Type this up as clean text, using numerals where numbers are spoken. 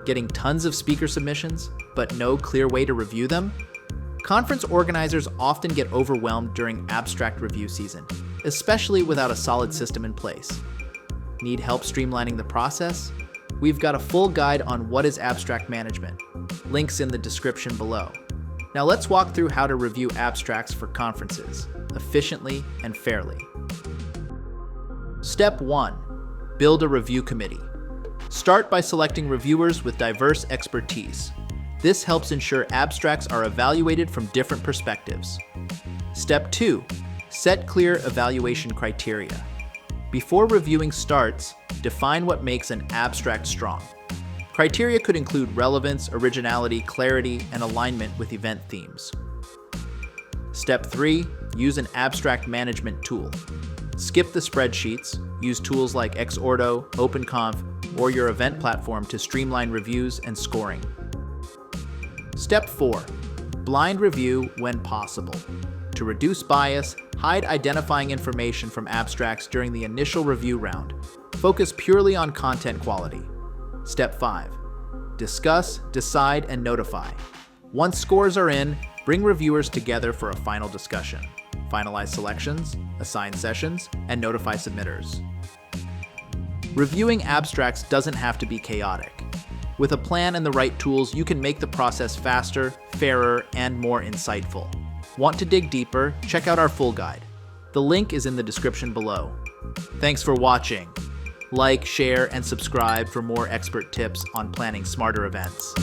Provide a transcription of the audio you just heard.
Getting tons of speaker submissions, but no clear way to review them? Conference organizers often get overwhelmed during abstract review season, especially without a solid system in place. Need help streamlining the process? We've got a full guide on what is abstract management. Links in the description below. Now let's walk through how to review abstracts for conferences, efficiently and fairly. Step 1. Build a review committee. Start by selecting reviewers with diverse expertise. This helps ensure abstracts are evaluated from different perspectives. Step 2. Set clear evaluation criteria. Before reviewing starts, define what makes an abstract strong. Criteria could include relevance, originality, clarity, and alignment with event themes. Step 3. Use an abstract management tool. Skip the spreadsheets, use tools like Xordo, OpenConf, or your event platform to streamline reviews and scoring. Step 4. Blind review when possible. To reduce bias, hide identifying information from abstracts during the initial review round. Focus purely on content quality. Step 5. Discuss, decide, and notify. Once scores are in, bring reviewers together for a final discussion. Finalize selections, assign sessions, and notify submitters. Reviewing abstracts doesn't have to be chaotic. With a plan and the right tools, you can make the process faster, fairer, and more insightful. Want to dig deeper? Check out our full guide. The link is in the description below. Thanks for watching. Like, share, and subscribe for more expert tips on planning smarter events.